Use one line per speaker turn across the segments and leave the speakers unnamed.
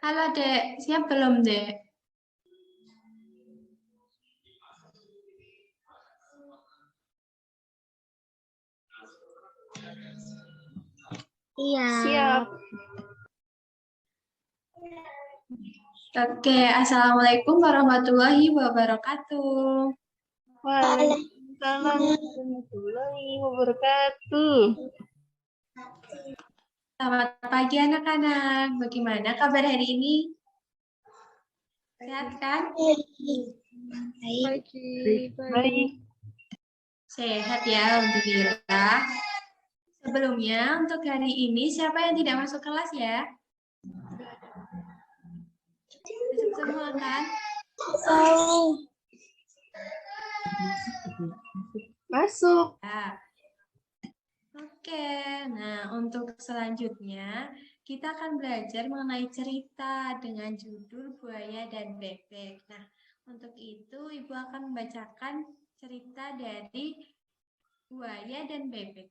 Halo Dek, siap belum Dek?
Iya.
Siap.
Oke, Assalamualaikum warahmatullahi wabarakatuh.
Waalaikumsalam warahmatullahi wabarakatuh.
Selamat pagi anak-anak. Bagaimana kabar hari ini? Sehat kan?
Baik.
Baik.
Sehat ya, Alhamdulillah. Sebelumnya, untuk hari ini siapa yang tidak masuk kelas ya? Masuk semua kan?
Masuk.
Ya. Oke, nah untuk selanjutnya kita akan belajar mengenai cerita dengan judul Buaya dan Bebek. Nah, untuk itu Ibu akan membacakan cerita dari Buaya dan Bebek.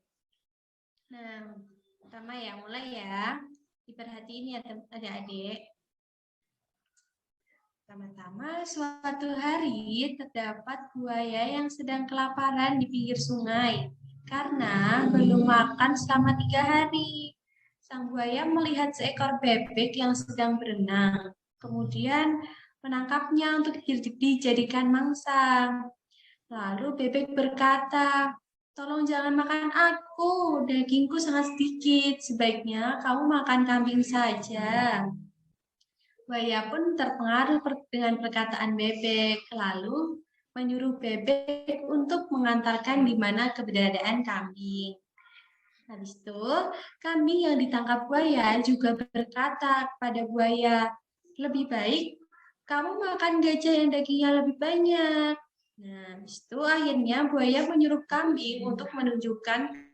Nah, pertama ya, mulai ya. Diperhatiin ya adik-adik. Pertama-tama, suatu hari terdapat buaya yang sedang kelaparan di pinggir sungai karena belum makan selama 3 hari. Sang buaya melihat seekor bebek yang sedang berenang, kemudian menangkapnya untuk dijadikan mangsa. Lalu bebek berkata, "Tolong jangan makan aku, dagingku sangat sedikit. Sebaiknya kamu makan kambing saja." Buaya pun terpengaruh dengan perkataan bebek, lalu menyuruh bebek untuk mengantarkan di mana keberadaan kambing. Habis itu, kambing yang ditangkap buaya juga berkata kepada buaya, "Lebih baik kamu makan gajah yang dagingnya lebih banyak." Nah, habis itu akhirnya buaya menyuruh kambing untuk menunjukkan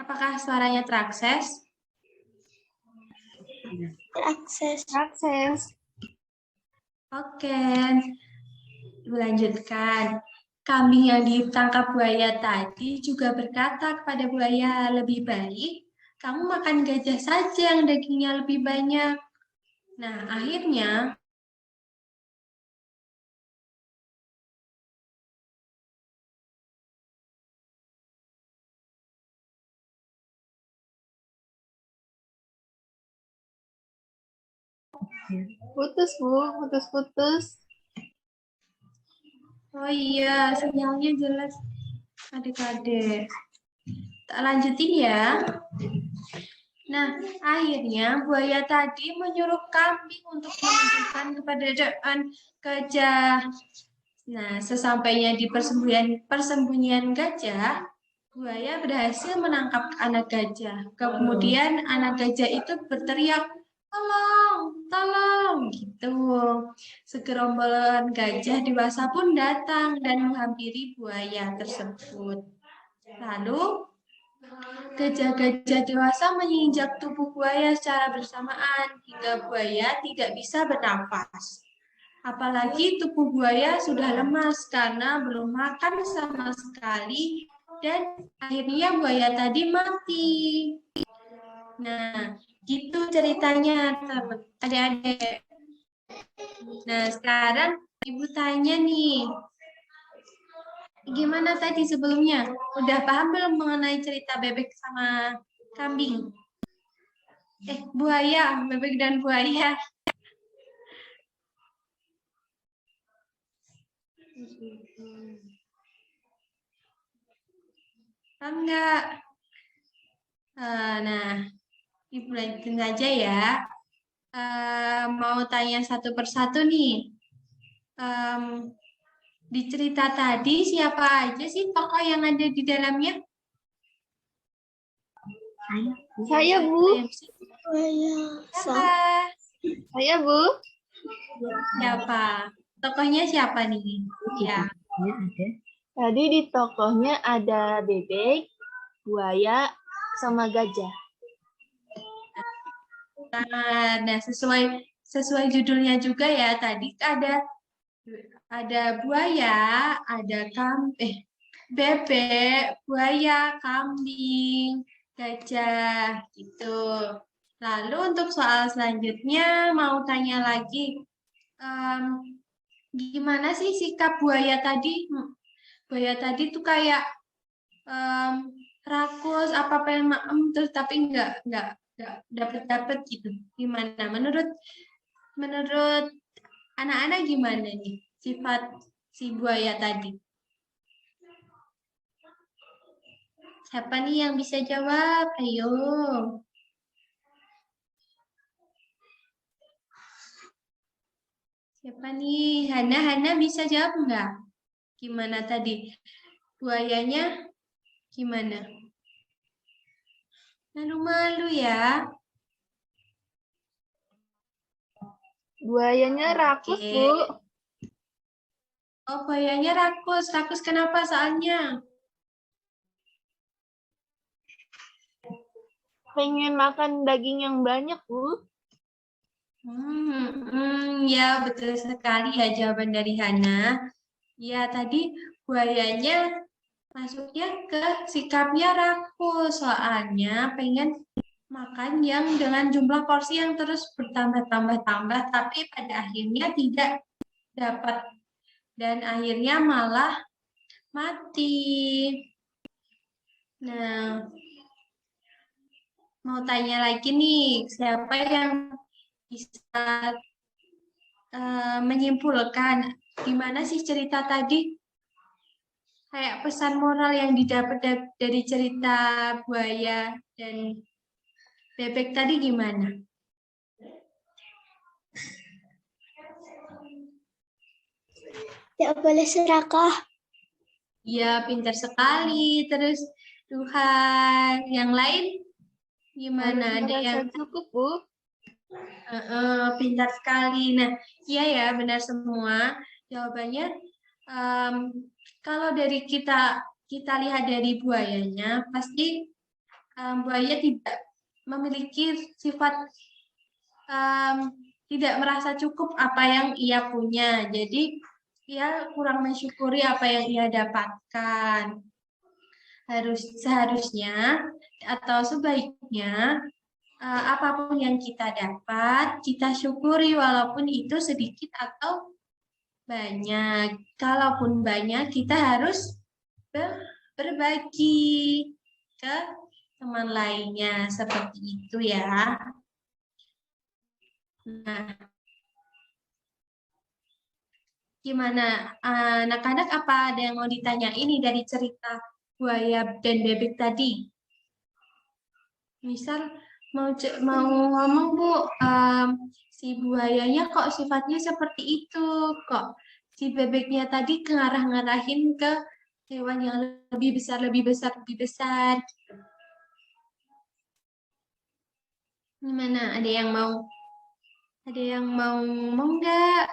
apakah suaranya terakses?
Akses.
Oke, dilanjutkan. Kambing yang ditangkap buaya tadi juga berkata kepada buaya, "Lebih baik kamu makan gajah saja yang dagingnya lebih banyak." Nah, akhirnya
Putus, Bu. Putus-putus.
oh iya, sinyalnya jelas adik-adik. Tak lanjutin ya. Nah, akhirnya buaya tadi menyuruh kambing untuk menunjukkan keberadaan gajah. Nah, sesampainya di persembunyian gajah, buaya berhasil menangkap anak gajah. Kemudian anak gajah itu berteriak, "Tolong, tolong!" gitu. Segerombolan gajah dewasa pun datang dan menghampiri buaya tersebut. Lalu, gajah-gajah dewasa menginjak tubuh buaya secara bersamaan hingga buaya tidak bisa bernafas. Apalagi tubuh buaya sudah lemas karena belum makan sama sekali dan akhirnya buaya tadi mati. Nah, gitu ceritanya adik-adik. Nah, sekarang Ibu tanya nih, gimana tadi sebelumnya? Udah paham belum mengenai cerita bebek sama kambing? Buaya, bebek dan buaya. Paham nggak? Nah, Ibu lanjutin aja ya. Mau tanya satu persatu nih. Di cerita tadi siapa aja sih tokoh yang ada di dalamnya?
Saya, Bu.
Siapa?
Saya, Bu.
Siapa? Tokohnya siapa nih? Ya.
Ada.
Tadi di tokohnya ada bebek, buaya, sama gajah.
Nah, sesuai judulnya juga ya. Tadi ada buaya, ada bebek, buaya, kambing, gajah gitu. Lalu untuk soal selanjutnya mau tanya lagi, em, gimana sih sikap buaya tadi? Buaya tadi tuh kayak em, rakus apa pengen maem terus tapi nggak dapet gitu. Gimana? Menurut anak-anak gimana nih sifat si buaya tadi? Siapa nih yang bisa jawab? Ayo. Siapa nih? Hana bisa jawab nggak? Gimana tadi? Buayanya gimana? Malu-malu ya.
Buayanya rakus,
Oke.
Bu.
Oh, buayanya rakus. Rakus kenapa soalnya?
Pengen makan daging yang banyak, Bu.
Ya betul sekali ya jawaban dari Hana. Ya tadi buayanya masuknya ke sikapnya rakus, soalnya pengen makan yang dengan jumlah porsi yang terus bertambah-tambah-tambah, tapi pada akhirnya tidak dapat dan akhirnya malah mati. Nah, mau tanya lagi nih, siapa yang bisa menyimpulkan gimana sih cerita tadi? Kayak pesan moral yang didapat dari cerita buaya dan bebek tadi gimana?
Tidak boleh serakah.
Ya, pintar sekali. Terus Tuhan, yang lain gimana?
Harus
Ada
merasa
yang
cukup, Bu.
pintar sekali. Nah, iya ya, benar semua. Jawabannya, em, kalau dari kita lihat dari buayanya, pasti buaya tidak memiliki sifat em, tidak merasa cukup apa yang ia punya. Jadi, ia kurang mensyukuri apa yang ia dapatkan. Seharusnya atau sebaiknya apapun yang kita dapat, kita syukuri walaupun itu sedikit atau banyak. Kalaupun banyak, kita harus berbagi ke teman lainnya. Seperti itu ya. Nah, gimana anak-anak, apa ada yang mau ditanya ini dari cerita buaya dan bebek tadi? Misal mau ngomong Bu, si buayanya kok sifatnya seperti itu, kok si bebeknya tadi ngarah-ngarahin ke hewan yang lebih besar, lebih besar, lebih besar. Gimana? Ada yang mau ngomong nggak?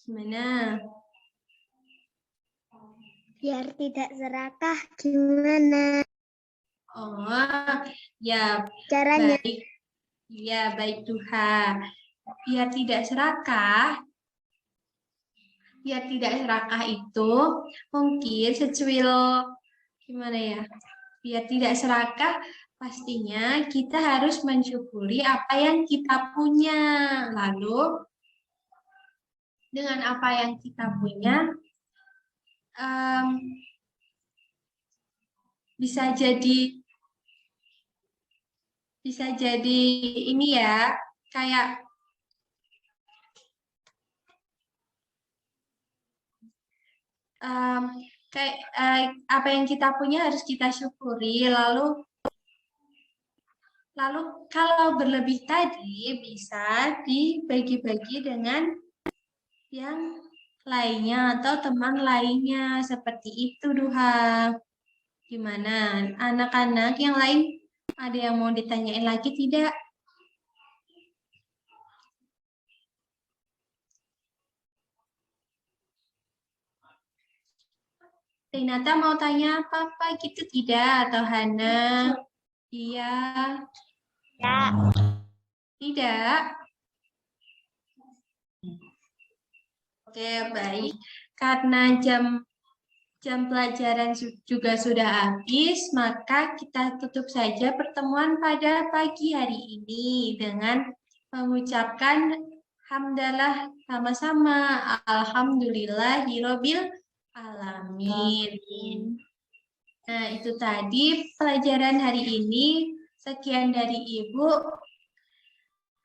Gimana?
Biar tidak serakah, gimana
Oh, ya
caranya?
baik. Ya baik Tuhan. Biar tidak serakah, itu mungkin secuil gimana ya? Biar tidak serakah, pastinya kita harus mensyukuri apa yang kita punya. Lalu dengan apa yang kita punya, em, bisa jadi ini ya, kayak em, kayak apa yang kita punya harus kita syukuri. Lalu kalau berlebih tadi bisa dibagi-bagi dengan yang lainnya atau teman lainnya. Seperti itu, Duha. Gimana? Anak-anak yang lain ada yang mau ditanyain lagi tidak? Renata mau tanya apa-apa gitu tidak? Atau Hana? Iya.
Ya.
Tidak? Oke, baik. Karena jam pelajaran juga sudah habis, maka kita tutup saja pertemuan pada pagi hari ini dengan mengucapkan hamdalah sama-sama. Alhamdulillahirobbil alamin. Nah, itu tadi pelajaran hari ini. Sekian dari Ibu.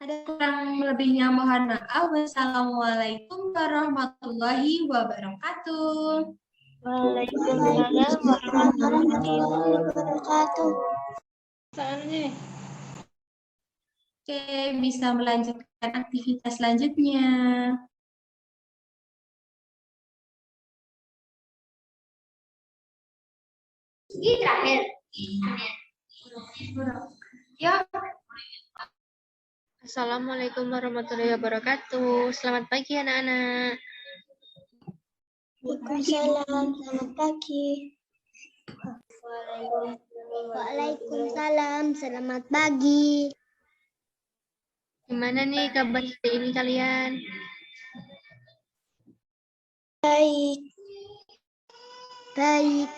Ada kurang lebihnya mohon maaf. Wassalamualaikum warahmatullahi wabarakatuh.
Waalaikumsalam warahmatullahi
Wabarakatuh.
Oke, bisa melanjutkan aktivitas selanjutnya.
Ini terakhir.
Yuk,
Assalamualaikum warahmatullahi wabarakatuh. Selamat pagi anak-anak.
Waalaikumsalam. Selamat pagi. Waalaikumsalam. Selamat pagi.
Gimana nih kabar hari ini kalian?
Baik. Baik.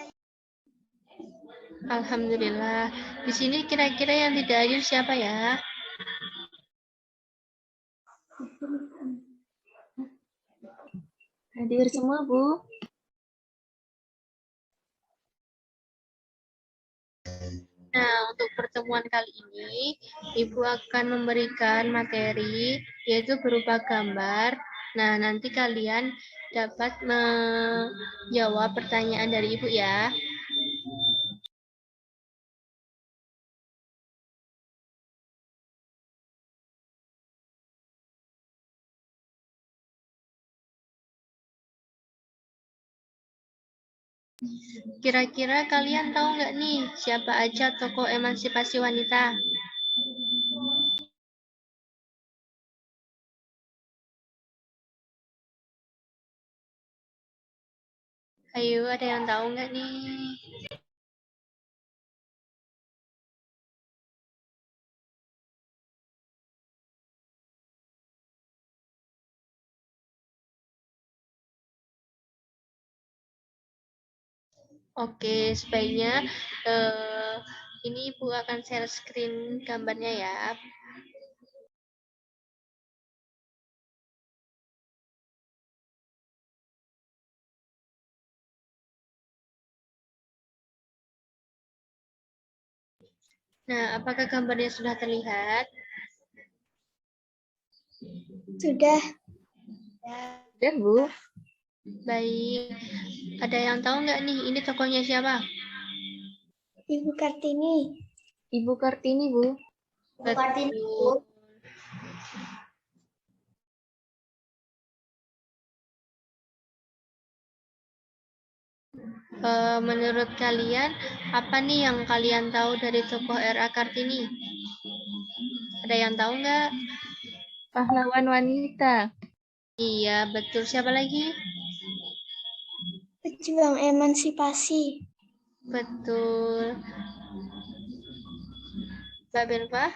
Alhamdulillah. Di sini kira-kira yang tidak hadir siapa ya? Hadir semua, Bu. Nah, untuk pertemuan kali ini, Ibu akan memberikan materi, yaitu berupa gambar. Nah, nanti kalian dapat menjawab pertanyaan dari Ibu ya. Kira-kira kalian tahu nggak nih, siapa aja tokoh emansipasi wanita? Ayo, ada yang tahu nggak nih? Oke, sebaiknya ini Ibu akan share screen gambarnya ya. Nah, apakah gambarnya sudah terlihat?
Sudah.
Sudah, Bu. Baik. Ada yang tahu nggak nih, ini tokohnya siapa?
Ibu Kartini.
Ibu Kartini, Bu.
Ibu Kartini, Bu.
Menurut kalian, apa nih yang kalian tahu dari tokoh R.A. Kartini? Ada yang tahu nggak? Pahlawan wanita. Iya, betul. Siapa lagi?
Pejuang emansipasi.
Betul. Mbak Belva?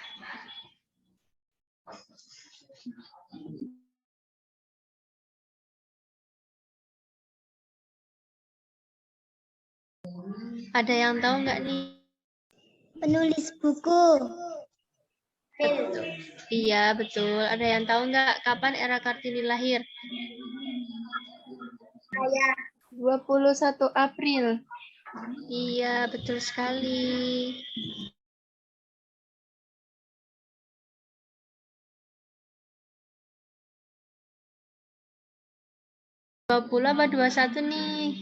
Ada yang tahu nggak nih?
Penulis buku.
Iya, betul. Ada yang tahu nggak kapan R.A. Kartini lahir?
Saya.
21 April. Iya, betul sekali. 20 apa 21 nih?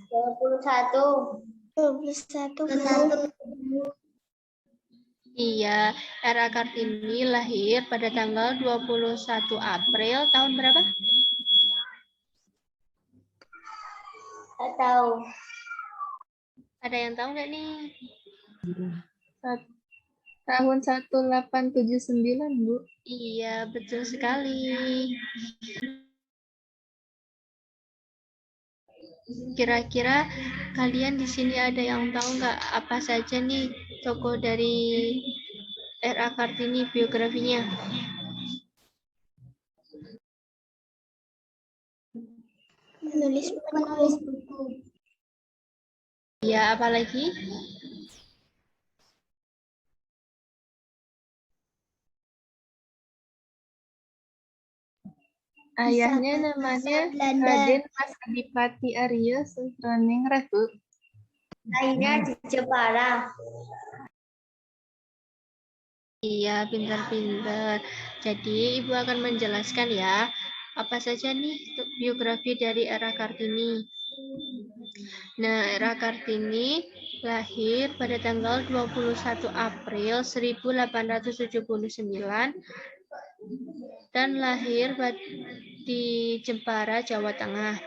21. 21.
Iya, R.A. Kartini lahir pada tanggal 21 April tahun berapa?
Tidak tahu.
Ada yang tahu nggak nih? Tahun 1879, Bu. Iya, betul sekali. Kira-kira kalian di sini ada yang tahu nggak apa saja nih tokoh dari R.A. Kartini biografinya?
Penulis buku.
Ya, apalagi?
Ayahnya namanya Raden Mas Adipati Aryo Sosroningrat, Bu.
Ayahnya di Jepara.
Iya, pintar-pintar. Jadi, Ibu akan menjelaskan ya, apa saja nih biografi dari R.A. Kartini. Nah, R.A. Kartini lahir pada tanggal 21 April 1879 dan lahir di Jepara, Jawa Tengah.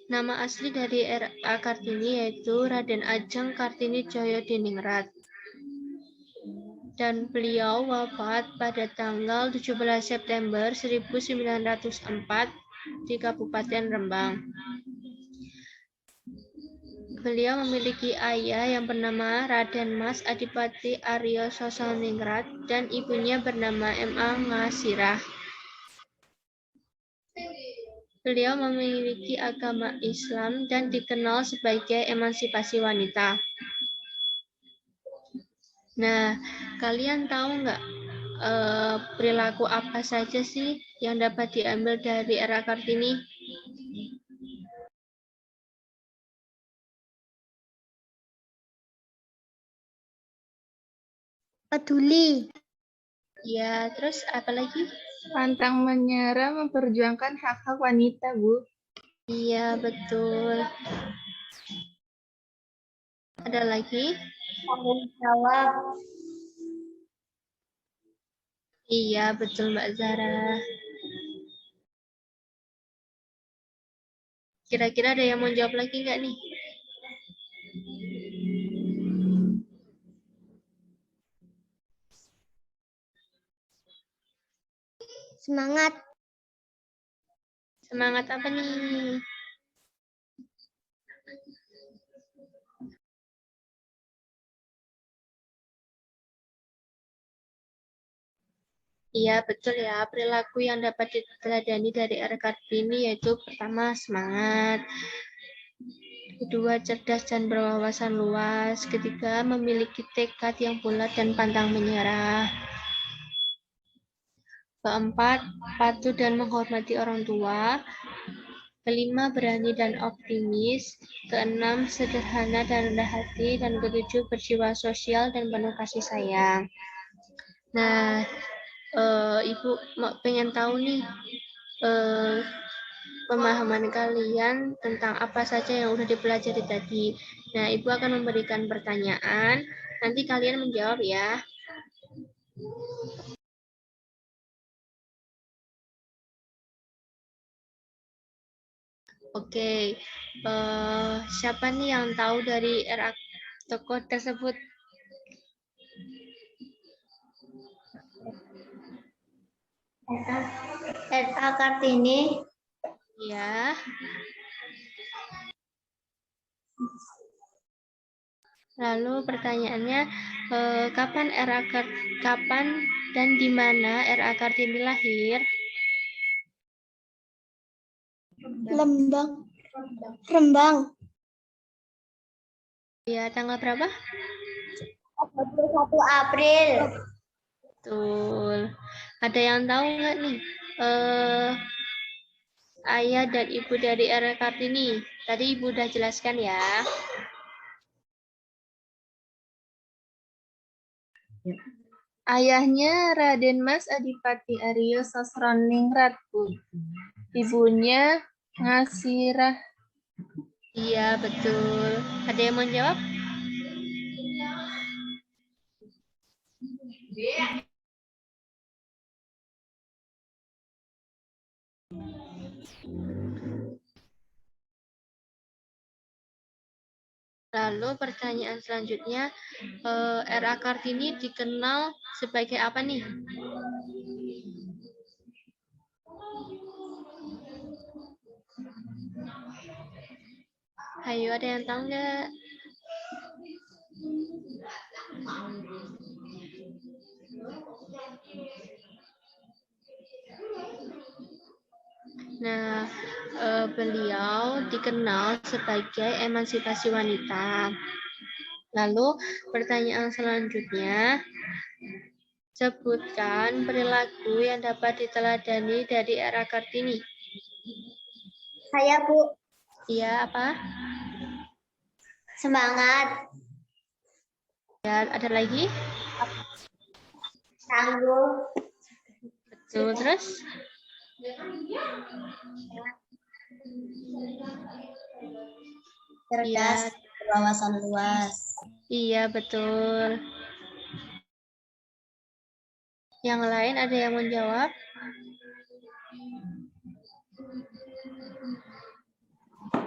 Nama asli dari R.A. Kartini yaitu Raden Ajeng Kartini Joyodiningrat. Dan beliau wafat pada tanggal 17 September 1904 di Kabupaten Rembang. Beliau memiliki ayah yang bernama Raden Mas Adipati Aryo Sosroningrat dan ibunya bernama M.A. Ngasirah. Beliau memiliki agama Islam dan dikenal sebagai emansipasi wanita. Nah, kalian tahu nggak perilaku apa saja sih yang dapat diambil dari R.A. Kartini?
Peduli.
Ya, terus apa lagi?
Pantang menyerah memperjuangkan hak-hak wanita, Bu.
Iya, betul. Ada lagi?
Tanggung jawab.
Iya, betul Mbak Zara. Kira-kira ada yang mau jawab lagi nggak nih?
Semangat.
Semangat apa nih? Iya, betul ya. Perilaku yang dapat diteladani dari R.A. Kartini yaitu pertama, semangat. Kedua, cerdas dan berwawasan luas. Ketiga, memiliki tekad yang bulat dan pantang menyerah. Keempat, patuh dan menghormati orang tua. Kelima, berani dan optimis. Keenam, sederhana dan rendah hati. Dan ketujuh, berjiwa sosial dan penuh kasih sayang. Nah, Ibu pengen tahu nih pemahaman kalian tentang apa saja yang udah dipelajari tadi. Nah, Ibu akan memberikan pertanyaan. Nanti kalian menjawab ya. Oke, siapa nih yang tahu dari R.A. tokoh tersebut?
R.A. Kartini.
Ya. Lalu pertanyaannya, kapan dan di mana R.A. Kartini lahir?
Rembang.
Ya, tanggal berapa?
21 April.
Betul. Ada yang tahu nggak nih? Ayah dan ibu dari R.A. Kartini. Tadi Ibu udah jelaskan ya.
Ayahnya Raden Mas Adipati Aryo Sosroningrat, Bu. Ibunya Ngasirah.
Iya, betul. Ada yang mau jawab? Lalu pertanyaan selanjutnya, R.A. Kartini dikenal sebagai apa nih? Ayo, ada yang tahu nggak? Nah, beliau dikenal sebagai emansipasi wanita. Lalu pertanyaan selanjutnya, sebutkan perilaku yang dapat diteladani dari era Kartini.
Saya, Bu.
Iya, apa?
Semangat.
Ya, ada lagi?
Tangguh.
Betul, terus?
Cerdas.
Iya.
Wawasan luas.
Iya, betul. Yang lain ada yang menjawab?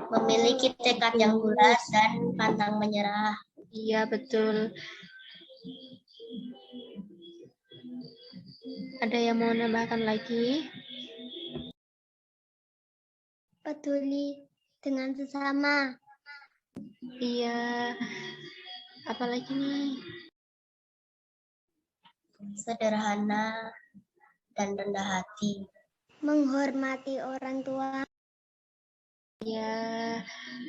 Memiliki tekad yang bulat dan pantang menyerah.
Iya, betul. Ada yang mau menambahkan lagi?
Peduli dengan sesama.
Iya. Apalagi nih?
Sederhana dan rendah hati. Menghormati orang tua.
Ya,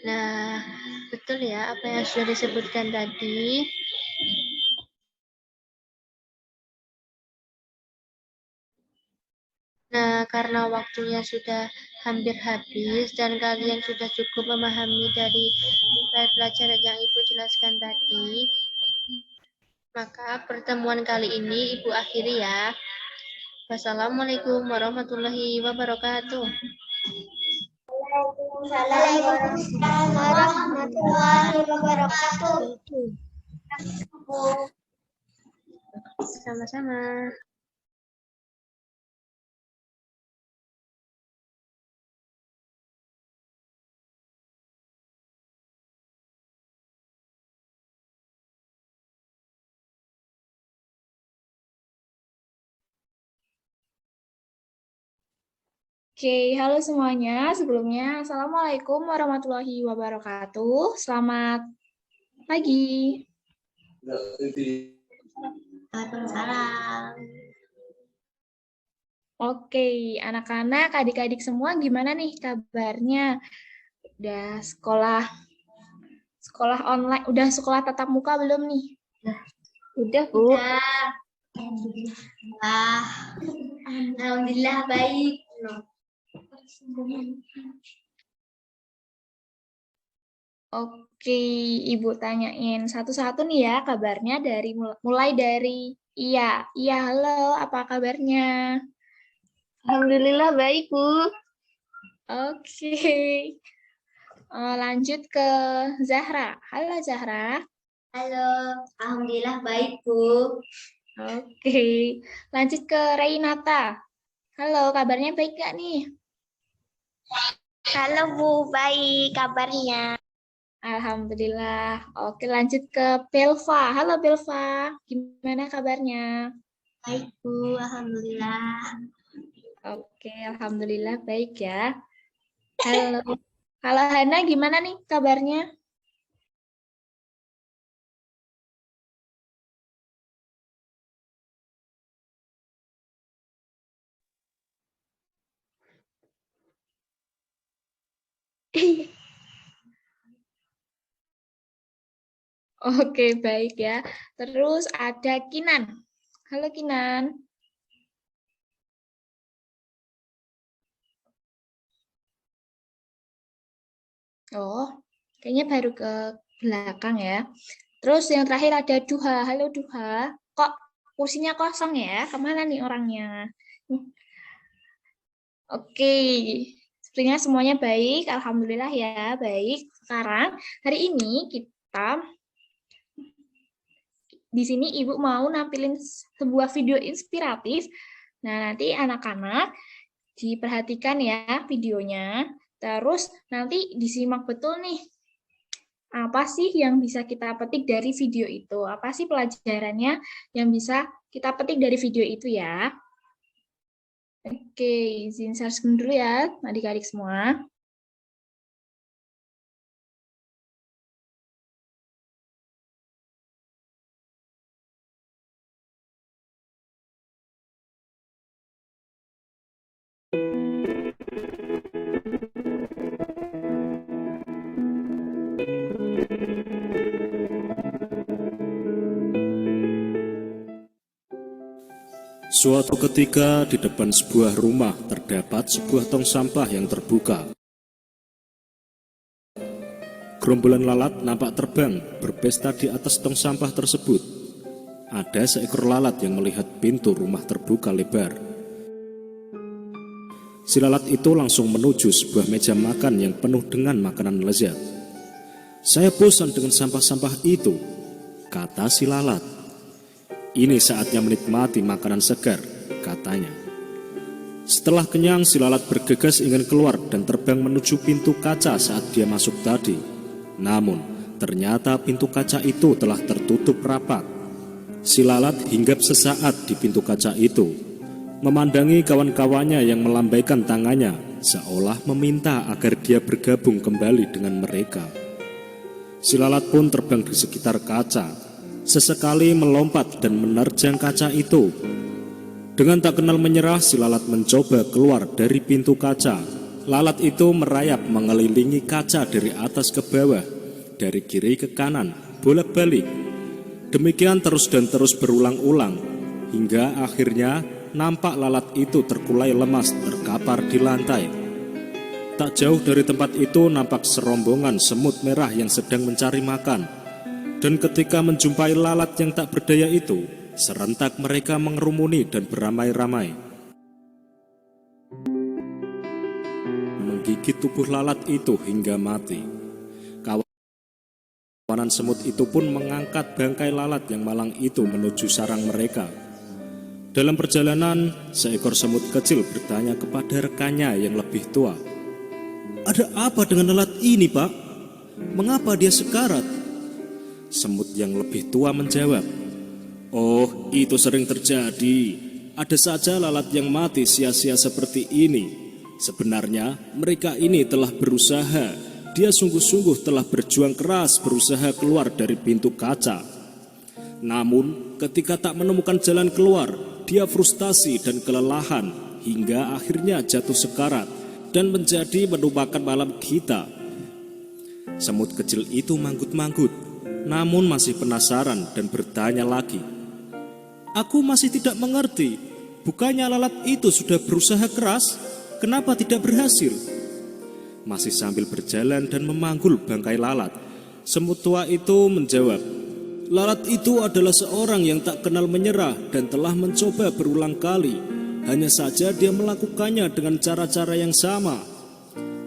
nah betul ya apa yang sudah disebutkan tadi. Nah, karena waktunya sudah hampir habis dan kalian sudah cukup memahami dari pelajaran yang Ibu jelaskan tadi, maka pertemuan kali ini Ibu akhiri ya. Wassalamualaikum warahmatullahi wabarakatuh.
Waalaikumsalam warahmatullahi wabarakatuh.
Sama-sama.
Oke, halo semuanya. Sebelumnya, Assalamualaikum warahmatullahi wabarakatuh. Selamat pagi.
Waalaikumsalam.
Oke, anak-anak, adik-adik semua gimana nih kabarnya? Udah sekolah online, udah sekolah tatap muka belum nih? Udah, Bu.
Alhamdulillah baik.
Oke, Ibu tanyain satu-satu nih ya kabarnya dari mulai dari Iya. Iya, halo, apa kabarnya?
Alhamdulillah baik, Bu.
Oke. Lanjut ke Zahra. Halo Zahra.
Halo, alhamdulillah baik, Bu.
Oke. Lanjut ke Reinata. Halo, kabarnya baik gak nih?
Halo, Bu, baik kabarnya.
Alhamdulillah. Oke, lanjut ke Belva. Halo Belva, gimana kabarnya?
Baik, Bu, alhamdulillah.
Oke, alhamdulillah baik ya. Halo. Halo Hana, gimana nih kabarnya? Oke, baik ya. Terus ada Kinan. Halo Kinan. Oh, kayaknya baru ke belakang ya. Terus yang terakhir ada Duha. Halo Duha. Kok kursinya kosong ya? Kemana nih orangnya? Oke, sepertinya semuanya baik. Alhamdulillah ya, baik. Sekarang hari ini kita di sini Ibu mau nampilin sebuah video inspiratif. Nah, nanti anak-anak diperhatikan ya videonya. Terus nanti disimak betul nih. Apa sih yang bisa kita petik dari video itu? Apa sih pelajarannya yang bisa kita petik dari video itu ya? Oke, izin share screen dulu ya, adik-adik semua.
Suatu ketika di depan sebuah rumah terdapat sebuah tong sampah yang terbuka. Gerombolan lalat nampak terbang berpesta di atas tong sampah tersebut. Ada seekor lalat yang melihat pintu rumah terbuka lebar. Si lalat itu langsung menuju sebuah meja makan yang penuh dengan makanan lezat. "Saya bosan dengan sampah-sampah itu," kata si lalat. "Ini saatnya menikmati makanan segar," katanya. Setelah kenyang, si lalat bergegas ingin keluar dan terbang menuju pintu kaca saat dia masuk tadi. Namun, ternyata pintu kaca itu telah tertutup rapat. Si lalat hinggap sesaat di pintu kaca itu, memandangi kawan-kawannya yang melambaikan tangannya, seolah meminta agar dia bergabung kembali dengan mereka. Si lalat pun terbang di sekitar kaca, sesekali melompat dan menerjang kaca itu. Dengan tak kenal menyerah, si lalat mencoba keluar dari pintu kaca. Lalat itu merayap mengelilingi kaca dari atas ke bawah, dari kiri ke kanan, bolak-balik. Demikian terus dan terus berulang-ulang, hingga akhirnya nampak lalat itu terkulai lemas terkapar di lantai. Tak jauh dari tempat itu nampak serombongan semut merah yang sedang mencari makan. Dan ketika menjumpai lalat yang tak berdaya itu, serentak mereka mengerumuni dan beramai-ramai, menggigit tubuh lalat itu hingga mati. Kawanan semut itu pun mengangkat bangkai lalat yang malang itu menuju sarang mereka. Dalam perjalanan, seekor semut kecil bertanya kepada rekannya yang lebih tua, "Ada apa dengan lalat ini, Pak? Mengapa dia sekarat?" Semut yang lebih tua menjawab, "Oh, itu sering terjadi. Ada saja lalat yang mati sia-sia seperti ini. Sebenarnya mereka ini telah berusaha. Dia sungguh-sungguh telah berjuang keras berusaha keluar dari pintu kaca. Namun ketika tak menemukan jalan keluar, dia frustasi dan kelelahan hingga akhirnya jatuh sekarat dan menjadi menumpahkan malam kita." Semut kecil itu manggut-manggut, namun masih penasaran dan bertanya lagi, "Aku masih tidak mengerti. Bukannya lalat itu sudah berusaha keras? Kenapa tidak berhasil?" Masih sambil berjalan dan memanggul bangkai lalat, semut tua itu menjawab, "Lalat itu adalah seorang yang tak kenal menyerah dan telah mencoba berulang kali. Hanya saja dia melakukannya dengan cara-cara yang sama."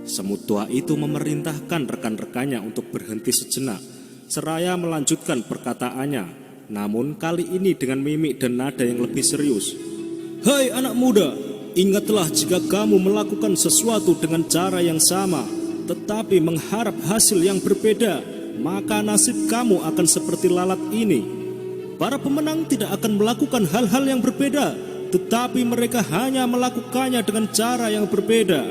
Semut tua itu memerintahkan rekan-rekannya untuk berhenti sejenak, seraya melanjutkan perkataannya, namun kali ini dengan mimik dan nada yang lebih serius. "Hai anak muda, ingatlah jika kamu melakukan sesuatu dengan cara yang sama, tetapi mengharap hasil yang berbeda, maka nasib kamu akan seperti lalat ini. Para pemenang tidak akan melakukan hal-hal yang berbeda, tetapi mereka hanya melakukannya dengan cara yang berbeda.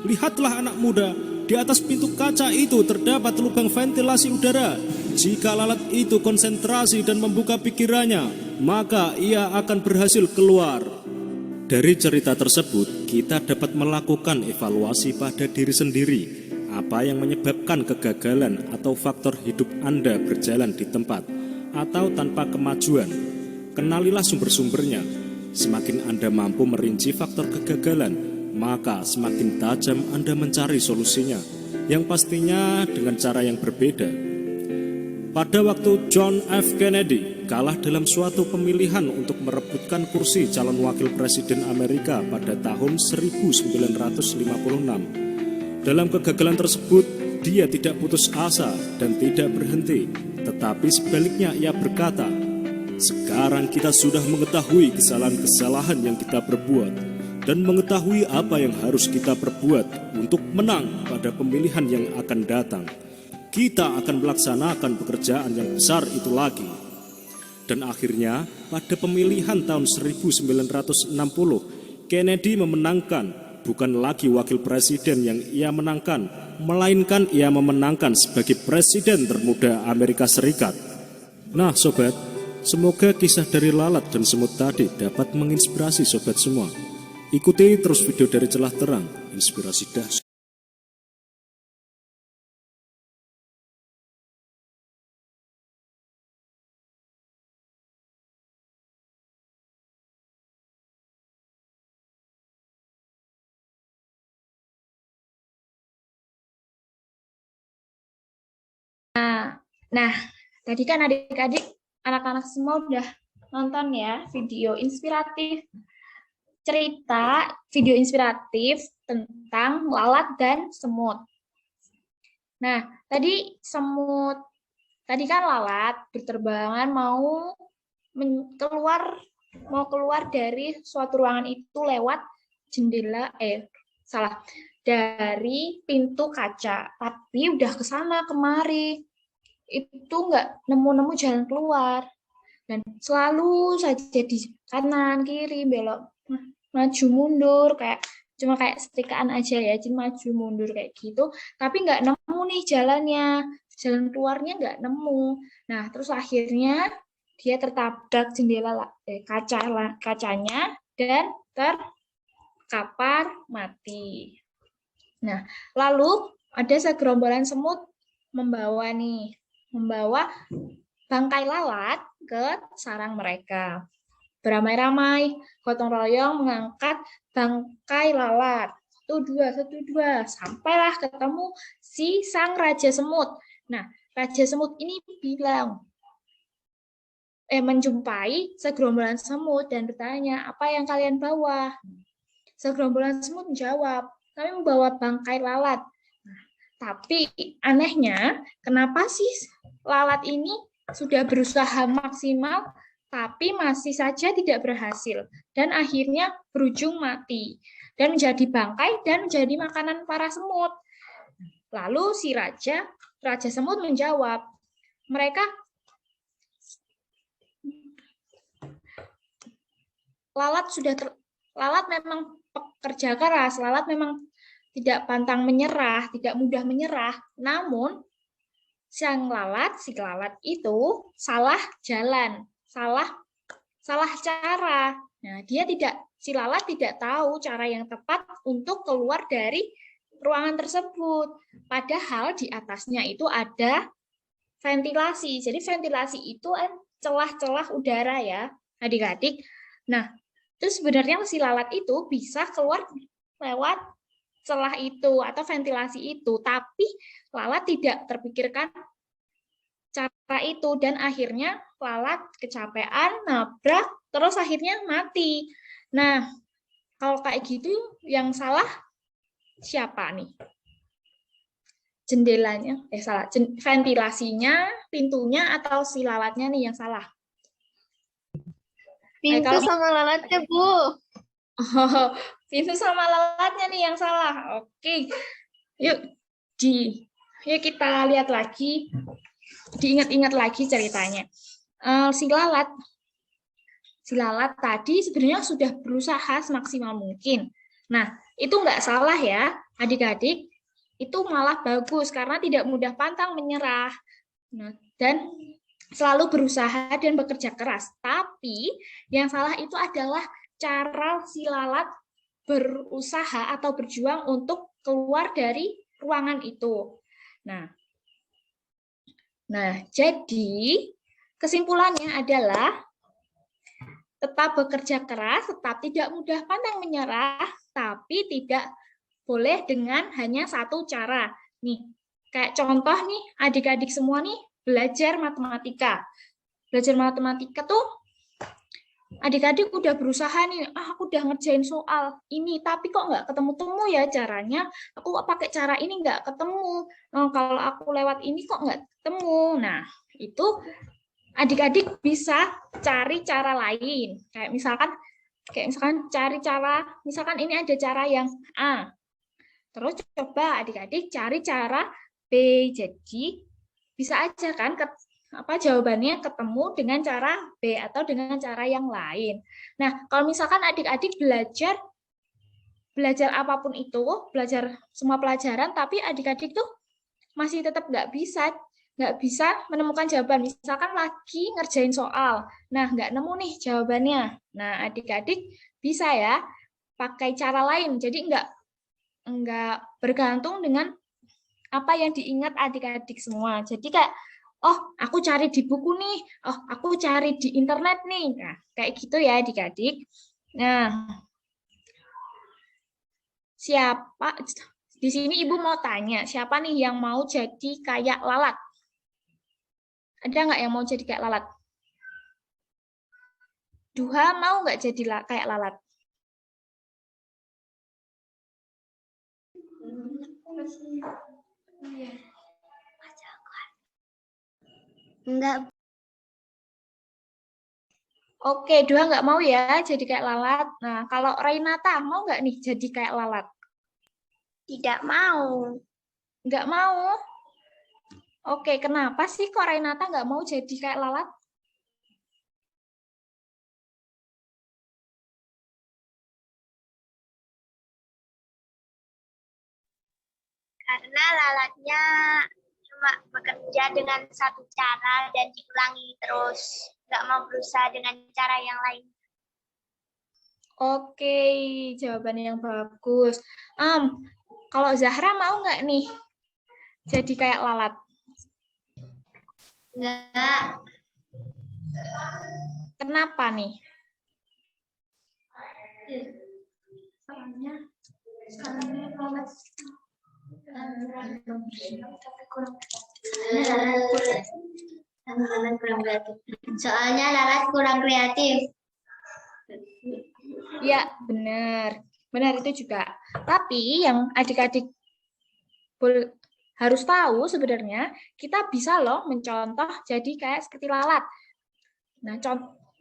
Lihatlah anak muda, di atas pintu kaca itu terdapat lubang ventilasi udara. Jika lalat itu konsentrasi dan membuka pikirannya, maka ia akan berhasil keluar." Dari cerita tersebut, kita dapat melakukan evaluasi pada diri sendiri. Apa yang menyebabkan kegagalan atau faktor hidup Anda berjalan di tempat atau tanpa kemajuan? Kenalilah sumber-sumbernya. Semakin Anda mampu merinci faktor kegagalan, maka semakin tajam Anda mencari solusinya, yang pastinya dengan cara yang berbeda. Pada waktu John F. Kennedy kalah dalam suatu pemilihan untuk merebutkan kursi calon wakil presiden Amerika pada tahun 1956. Dalam kegagalan tersebut, dia tidak putus asa dan tidak berhenti, tetapi sebaliknya ia berkata, "Sekarang kita sudah mengetahui kesalahan-kesalahan yang kita perbuat dan mengetahui apa yang harus kita perbuat untuk menang pada pemilihan yang akan datang. Kita akan melaksanakan pekerjaan yang besar itu lagi." Dan akhirnya pada pemilihan tahun 1960, Kennedy memenangkan. Bukan lagi wakil presiden yang ia menangkan, melainkan ia memenangkan sebagai presiden termuda Amerika Serikat. Nah sobat, semoga kisah dari lalat dan semut tadi dapat menginspirasi sobat semua. Ikuti terus video dari Celah Terang, inspirasi dahsyat.
Nah, tadi kan adik-adik, anak-anak semua udah nonton ya video inspiratif, video inspiratif tentang lalat dan semut. Nah, tadi kan lalat berterbangan mau keluar dari suatu ruangan itu lewat dari pintu kaca, tapi udah ke sana kemari, itu nggak nemu jalan keluar, dan selalu saja di kanan kiri belok maju mundur, cuma kayak setrikaan aja ya, jadi maju mundur kayak gitu, tapi nggak nemu nih jalan keluarnya nggak nemu. Nah, terus akhirnya dia tertabrak kacanya dan terkapar mati. Nah, lalu ada segerombolan semut membawa bangkai lalat ke sarang mereka. Beramai-ramai, gotong royong mengangkat bangkai lalat. Satu dua, sampailah ketemu si sang Raja Semut. Nah, Raja Semut ini menjumpai segerombolan semut dan bertanya, apa yang kalian bawa? Segerombolan semut menjawab, kami membawa bangkai lalat. Nah, tapi anehnya, kenapa sih lalat ini sudah berusaha maksimal, tapi masih saja tidak berhasil, dan akhirnya berujung mati, dan menjadi bangkai dan menjadi makanan para semut. Lalu si Raja Semut menjawab, lalat memang pekerja keras, lalat memang tidak pantang menyerah, tidak mudah menyerah, namun si lalat itu salah jalan, salah cara. Nah, si lalat tidak tahu cara yang tepat untuk keluar dari ruangan tersebut. Padahal di atasnya itu ada ventilasi. Jadi ventilasi itu celah-celah udara ya, adik-adik. Nah, itu sebenarnya si lalat itu bisa keluar lewat celah itu atau ventilasi itu, tapi lalat tidak terpikirkan cara itu, dan akhirnya lalat kecapean, nabrak, terus akhirnya mati. Nah, kalau kayak gitu yang salah siapa nih? Ventilasinya, pintunya, atau si lalatnya nih yang salah?
Pintu sama lalatnya, Bu.
Oh, pintu sama lalatnya nih yang salah. Oke. Yuk kita lihat lagi. Diingat-ingat lagi ceritanya. Si lalat tadi sebenarnya sudah berusaha semaksimal mungkin. Nah, itu nggak salah ya, adik-adik. Itu malah bagus karena tidak mudah pantang menyerah. Nah, dan selalu berusaha dan bekerja keras. Tapi yang salah itu adalah cara si lalat berusaha atau berjuang untuk keluar dari ruangan itu. Nah, jadi kesimpulannya adalah tetap bekerja keras, tetap tidak mudah pantang menyerah, tapi tidak boleh dengan hanya satu cara. Nih, kayak contoh nih, adik-adik semua nih belajar matematika. Belajar matematika tuh adik-adik udah berusaha nih, aku udah ngerjain soal ini, tapi kok nggak ketemu-temu ya caranya, aku pakai cara ini nggak ketemu, kalau aku lewat ini kok nggak ketemu. Nah, itu adik-adik bisa cari cara lain, kayak misalkan cari cara, misalkan ini ada cara yang A, terus coba adik-adik cari cara B, jadi bisa aja kan jawabannya ketemu dengan cara B atau dengan cara yang lain. Nah, kalau misalkan adik-adik belajar apapun itu, belajar semua pelajaran, tapi adik-adik tuh masih tetap nggak bisa menemukan jawaban. Misalkan lagi ngerjain soal, nah nggak nemu nih jawabannya. Nah, adik-adik bisa ya pakai cara lain. Jadi enggak bergantung dengan apa yang diingat adik-adik semua. Jadi kayak, oh aku cari di buku nih, oh aku cari di internet nih. Nah, kayak gitu ya adik-adik. Nah, siapa di sini Ibu mau tanya, siapa nih yang mau jadi kayak lalat? Ada nggak yang mau jadi kayak lalat? Duha mau nggak jadi kayak lalat?
Enggak.
Oke, Duha nggak mau ya jadi kayak lalat. Nah, kalau Rainata mau nggak nih jadi kayak lalat?
Tidak mau.
Nggak mau. Oke, kenapa sih kok Rainata nggak mau jadi kayak lalat?
Karena lalatnya cuma bekerja dengan satu cara dan diulangi terus. Nggak mau berusaha dengan cara yang lain.
Oke, jawaban yang bagus. Kalau Zahra mau nggak nih jadi kayak lalat?
Enggak.
Kenapa nih?
Soalnya lalat kurang kreatif.
Ya, benar. Benar itu juga. Tapi yang adik-adik harus tahu sebenarnya kita bisa loh mencontoh jadi kayak seperti lalat. Nah,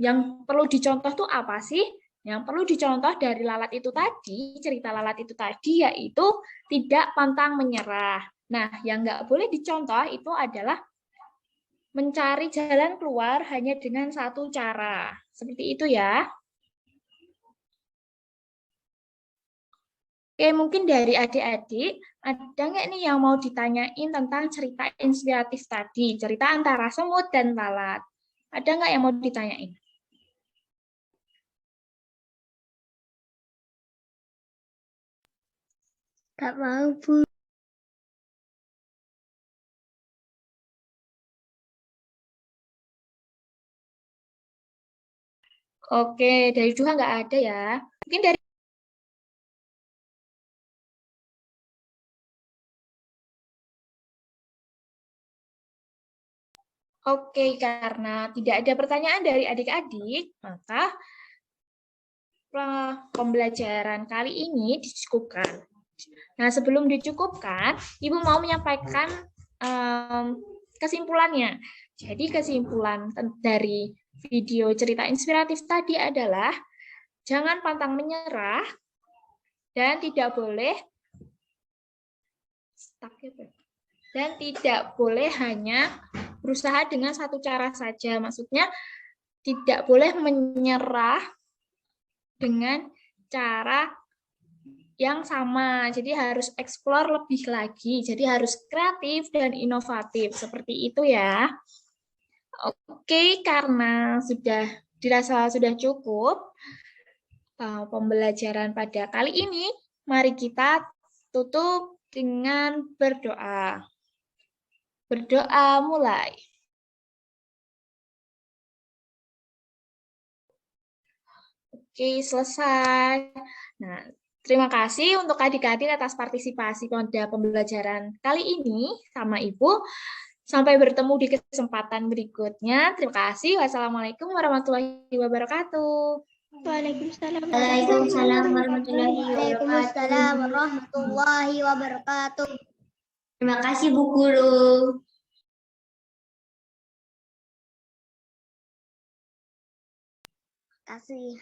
yang perlu dicontoh tuh apa sih? Yang perlu dicontoh dari lalat itu tadi, cerita lalat itu tadi yaitu tidak pantang menyerah. Nah, yang nggak boleh dicontoh itu adalah mencari jalan keluar hanya dengan satu cara. Seperti itu ya. Oke, mungkin dari adik-adik, ada nggak nih yang mau ditanyain tentang cerita inspiratif tadi, cerita antara semut dan lalat? Ada nggak yang mau ditanyain?
Gak mau, Bu.
Oke, dari Duha nggak ada ya. Mungkin dari Oke, karena tidak ada pertanyaan dari adik-adik, maka pembelajaran kali ini dicukupkan. Nah, sebelum dicukupkan, Ibu mau menyampaikan kesimpulannya. Jadi kesimpulan dari video cerita inspiratif tadi adalah jangan pantang menyerah dan tidak boleh hanya berusaha dengan satu cara saja. Maksudnya tidak boleh menyerah dengan cara yang sama. Jadi harus explore lebih lagi. Jadi harus kreatif dan inovatif. Seperti itu ya. Oke, karena sudah dirasa sudah cukup pembelajaran pada kali ini, mari kita tutup dengan berdoa. Berdoa mulai. Oke, selesai. Nah, terima kasih untuk adik-adik atas partisipasi pada pembelajaran kali ini sama Ibu. Sampai bertemu di kesempatan berikutnya. Terima kasih. Wassalamualaikum warahmatullahi wabarakatuh.
Waalaikumsalam warahmatullahi wabarakatuh. Terima kasih Bu Guru. Terima kasih.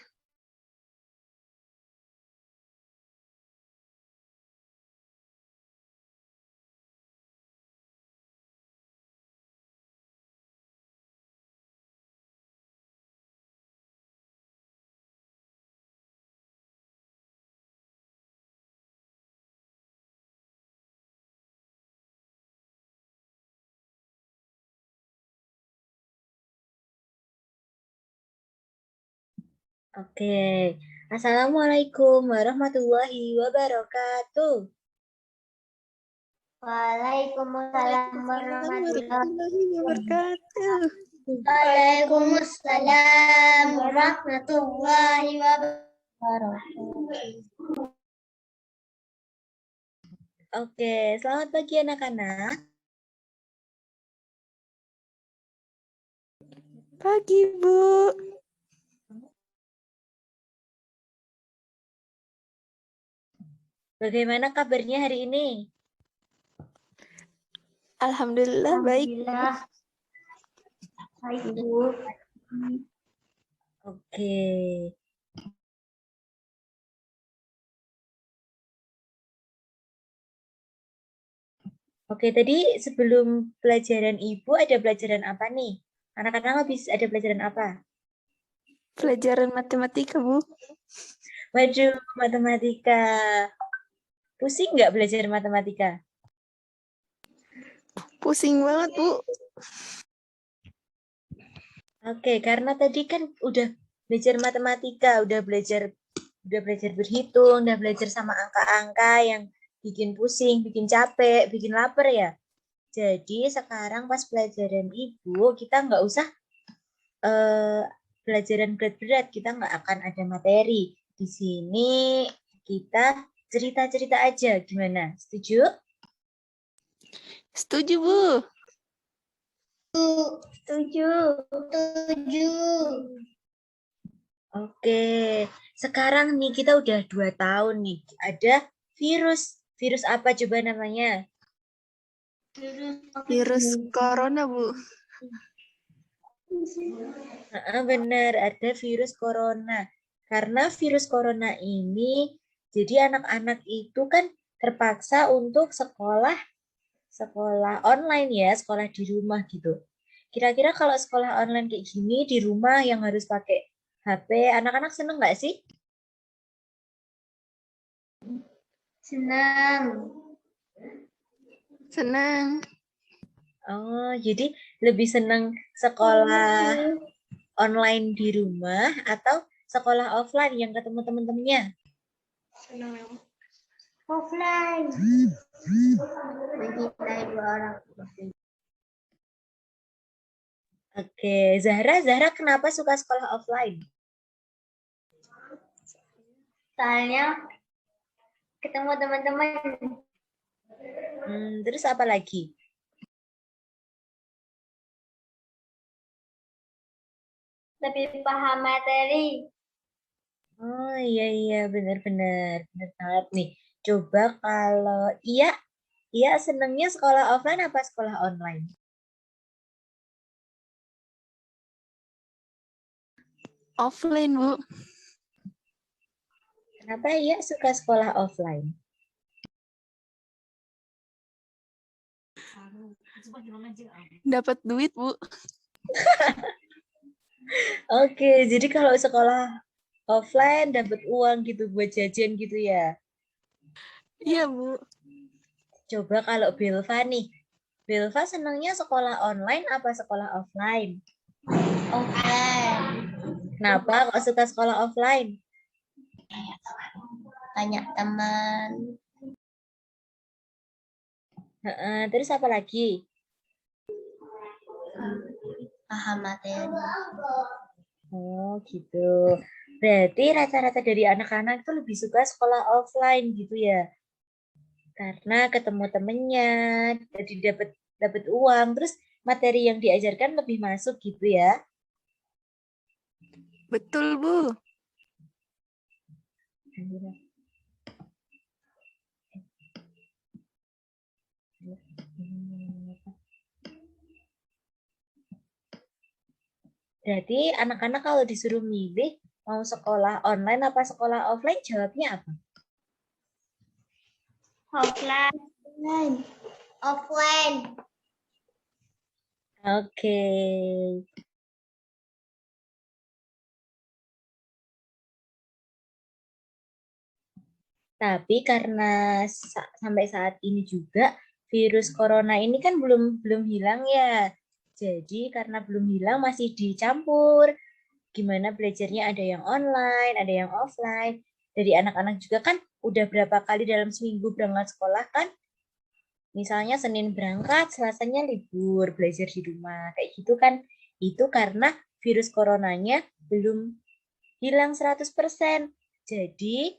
Oke, Assalamualaikum warahmatullahi wabarakatuh.
Waalaikumsalam warahmatullahi
wabarakatuh.
Waalaikumsalam warahmatullahi wabarakatuh.
Oke, selamat pagi anak-anak.
Pagi, Bu.
Bagaimana kabarnya hari ini?
Alhamdulillah baik.
Baik, Bu.
Oke. Oke, tadi sebelum pelajaran Ibu ada pelajaran apa nih? Anak-anak habis ada pelajaran apa?
Pelajaran matematika, Bu.
Waduh, matematika. Pusing nggak belajar matematika?
Pusing banget, Bu.
Oke, karena tadi kan udah belajar matematika, udah belajar berhitung, udah belajar sama angka-angka yang bikin pusing, bikin capek, bikin lapar ya. Jadi sekarang pas pelajaran Ibu, kita nggak usah pelajaran berat-berat, kita nggak akan ada materi. Di sini kita cerita-cerita aja, gimana? Setuju?
Setuju, Bu.
Setuju.
Oke, sekarang nih kita udah 2 tahun nih. Ada virus. Virus apa coba namanya?
Virus corona, Bu.
Benar, ada virus corona. Karena virus corona ini, jadi anak-anak itu kan terpaksa untuk sekolah online ya, sekolah di rumah gitu. Kira-kira kalau sekolah online kayak gini di rumah yang harus pakai HP, anak-anak seneng nggak sih?
Senang.
Senang.
Oh, jadi lebih seneng sekolah online di rumah atau sekolah offline yang ketemu teman-temannya?
Offline. Mencintai dua orang.
Oke, Zahra kenapa suka sekolah offline?
Soalnya ketemu teman-teman.
Terus apa lagi?
Lebih paham materi.
Oh iya benar banget nih. Coba kalau iya senengnya sekolah offline apa sekolah online?
Offline, Bu.
Kenapa iya suka sekolah offline?
Dapat duit, Bu.
Oke, jadi kalau sekolah offline dapat uang gitu buat jajan gitu ya?
Iya, Bu.
Coba kalau Belva nih. Belva senangnya sekolah online apa sekolah offline?
Offline.
Kenapa kok suka sekolah offline?
Banyak teman.
Terus apa lagi?
Paham materi.
Oh gitu. Berarti rata-rata dari anak-anak itu lebih suka sekolah offline gitu ya? Karena ketemu temennya, jadi dapat uang, terus materi yang diajarkan lebih masuk gitu ya?
Betul, Bu.
Berarti anak-anak kalau disuruh milih mau sekolah online apa sekolah offline, jawabnya apa?
Offline. Offline.
Oke. Tapi karena sampai saat ini juga virus corona ini kan belum hilang ya. Jadi karena belum hilang masih dicampur gimana belajarnya, ada yang online, ada yang offline. Dari anak-anak juga kan udah berapa kali dalam seminggu berangkat sekolah kan. Misalnya Senin berangkat, Selasanya libur, belajar di rumah. Kayak gitu kan. Itu karena virus coronanya belum hilang 100%. Jadi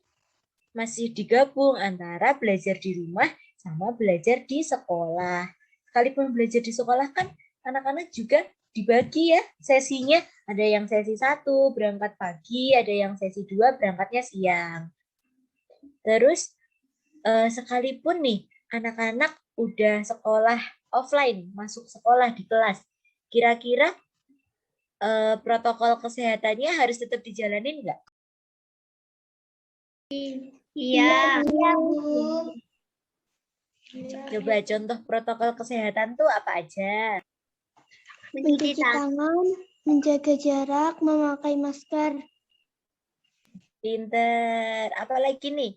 masih digabung antara belajar di rumah sama belajar di sekolah. Sekalipun belajar di sekolah kan anak-anak juga dibagi ya sesinya. Ada yang sesi 1 berangkat pagi, ada yang sesi 2 berangkatnya siang. Terus sekalipun nih anak-anak udah sekolah offline, masuk sekolah di kelas, kira-kira protokol kesehatannya harus tetap dijalanin nggak?
Iya.
Coba contoh protokol kesehatan tuh apa aja?
Mencuci tangan, menjaga jarak, memakai masker.
Pinter. Apa lagi nih?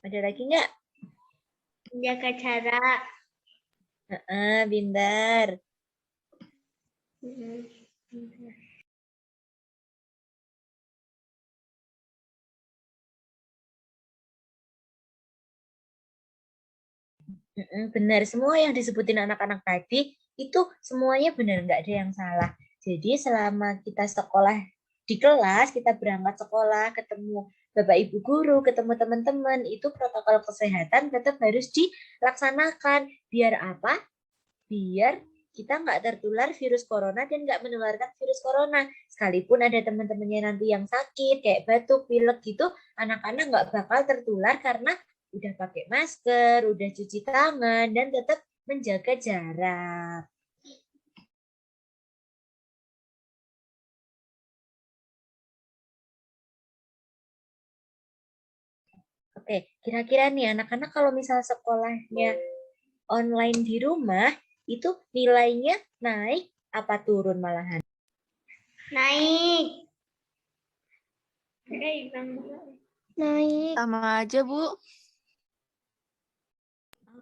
Ada lagi nggak?
Menjaga jarak.
Pinter. Benar, semua yang disebutin anak-anak tadi itu semuanya benar, nggak ada yang salah. Jadi selama kita sekolah di kelas, kita berangkat sekolah, ketemu Bapak Ibu guru, ketemu teman-teman, itu protokol kesehatan tetap harus dilaksanakan. Biar apa? Biar kita nggak tertular virus corona dan nggak menularkan virus corona. Sekalipun ada teman-temannya nanti yang sakit, kayak batuk, pilek gitu, anak-anak nggak bakal tertular karena udah pakai masker, udah cuci tangan, dan tetap menjaga jarak. Oke, kira-kira nih anak-anak kalau misal sekolahnya online di rumah, itu nilainya naik apa turun malahan?
Naik. Naik.
Sama aja, Bu.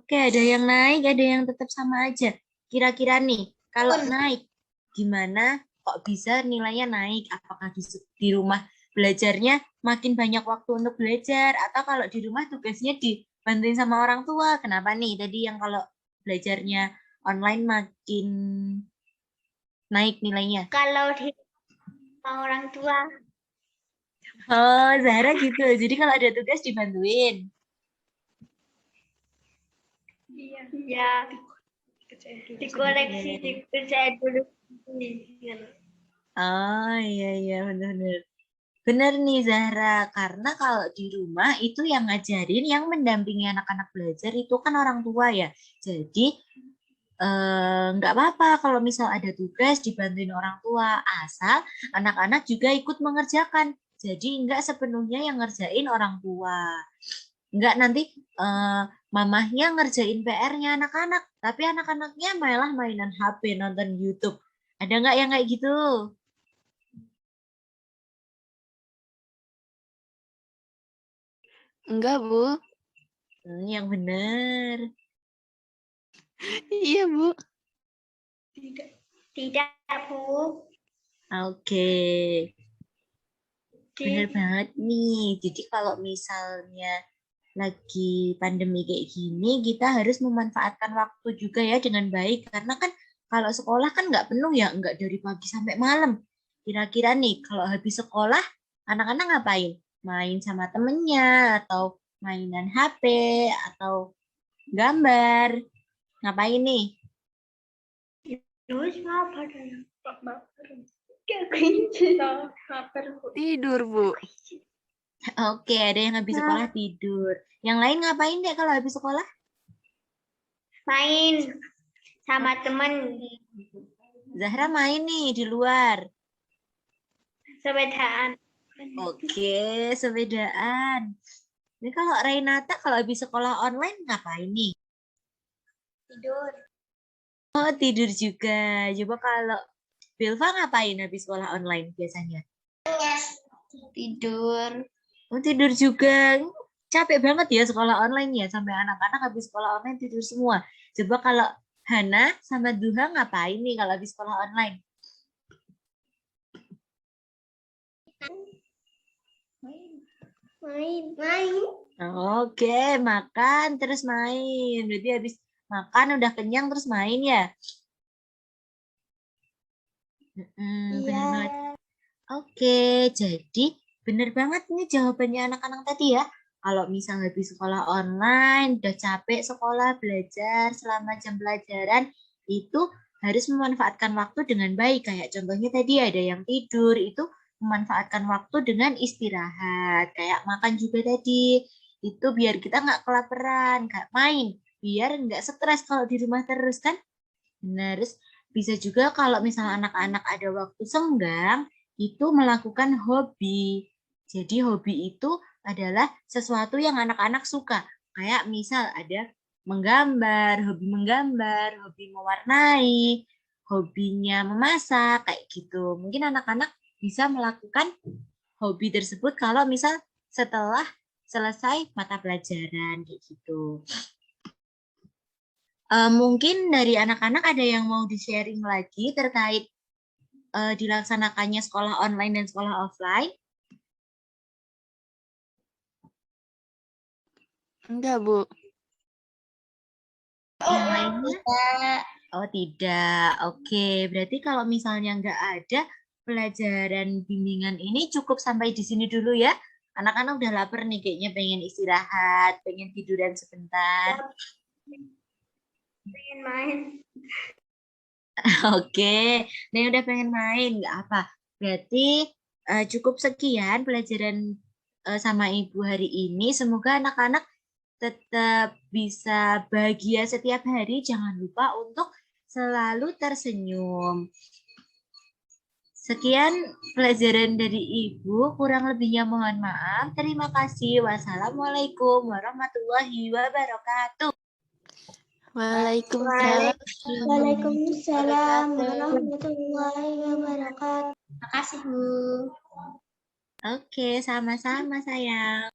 Oke, ada yang naik, ada yang tetap sama aja. Kira-kira nih, kalau naik, gimana kok bisa nilainya naik? Apakah di rumah belajarnya makin banyak waktu untuk belajar? Atau kalau di rumah tugasnya dibantuin sama orang tua? Kenapa nih? Tadi yang kalau belajarnya online makin naik nilainya.
Kalau di sama orang tua.
Oh, Zahra gitu. Jadi kalau ada tugas dibantuin.
Ya. Dikoreksi, dikerjain dulu.
Oh, iya, benar-benar. Benar nih Zahra, karena kalau di rumah itu yang ngajarin, yang mendampingi anak-anak belajar itu kan orang tua ya. Jadi nggak apa-apa kalau misal ada tugas dibantuin orang tua, asal anak-anak juga ikut mengerjakan. Jadi nggak sepenuhnya yang ngerjain orang tua. Nggak nanti mamahnya ngerjain PR-nya anak-anak, tapi anak-anaknya malah mainan HP, nonton YouTube. Ada nggak yang kayak gitu?
Enggak, Bu.
Yang benar.
Iya, Bu.
Tidak, Bu.
Oke. Benar banget nih. Jadi kalau misalnya lagi pandemi kayak gini, kita harus memanfaatkan waktu juga ya dengan baik. Karena kan kalau sekolah kan nggak penuh ya, nggak dari pagi sampai malam. Kira-kira nih, kalau habis sekolah, anak-anak ngapain? Main sama temennya, atau mainan HP, atau gambar. Ngapain nih?
Terus apa?
Tidur, Bu.
Oke, ada yang habis sekolah tidur. Yang lain ngapain deh kalau habis sekolah?
Main sama teman.
Zahra main nih di luar.
Sepedaan.
Oke, sepedaan. Ini kalau Renata kalau habis sekolah online ngapain nih?
Tidur.
Oh, tidur juga. Coba kalau Bilva ngapain habis sekolah online biasanya?
Tidur.
Oh, tidur juga. Capek banget ya sekolah online ya. Sampai anak-anak habis sekolah online tidur semua. Coba kalau Hana sama Duha ngapain nih kalau habis sekolah online?
Main.
Oke, makan terus main. Berarti habis makan udah kenyang terus main ya? Bener banget. Oke, jadi bener banget nih jawabannya anak-anak tadi ya. Kalau misal habis sekolah online, udah capek sekolah, belajar selama jam pelajaran, itu harus memanfaatkan waktu dengan baik. Kayak contohnya tadi ada yang tidur, itu memanfaatkan waktu dengan istirahat. Kayak makan juga tadi, itu biar kita nggak kelaparan, nggak main. Biar nggak stres kalau di rumah terus kan. Benar, terus bisa juga kalau misalnya anak-anak ada waktu senggang, itu melakukan hobi. Jadi hobi itu adalah sesuatu yang anak-anak suka. Kayak misal ada menggambar, hobi mewarnai, hobinya memasak, kayak gitu. Mungkin anak-anak bisa melakukan hobi tersebut kalau misal setelah selesai mata pelajaran, kayak gitu. Mungkin dari anak-anak ada yang mau di-sharing lagi terkait dilaksanakannya sekolah online dan sekolah offline?
Enggak, Bu.
Yang lainnya? Oh, tidak. Oke, berarti kalau misalnya nggak ada pelajaran bimbingan ini cukup sampai di sini dulu ya. Anak-anak udah lapar nih, kayaknya pengen istirahat, pengen tiduran sebentar.
Pengen main.
Oke, nih udah pengen main, nggak apa. Berarti cukup sekian pelajaran sama Ibu hari ini. Semoga anak-anak tetap bisa bahagia setiap hari. Jangan lupa untuk selalu tersenyum. Sekian pelajaran dari Ibu, kurang lebihnya mohon maaf. Terima kasih. Wassalamualaikum warahmatullahi wabarakatuh.
Waalaikumsalam.
Waalaikumsalam warahmatullahi wabarakatuh.
Terima kasih, Bu.
Oke, sama-sama sayang.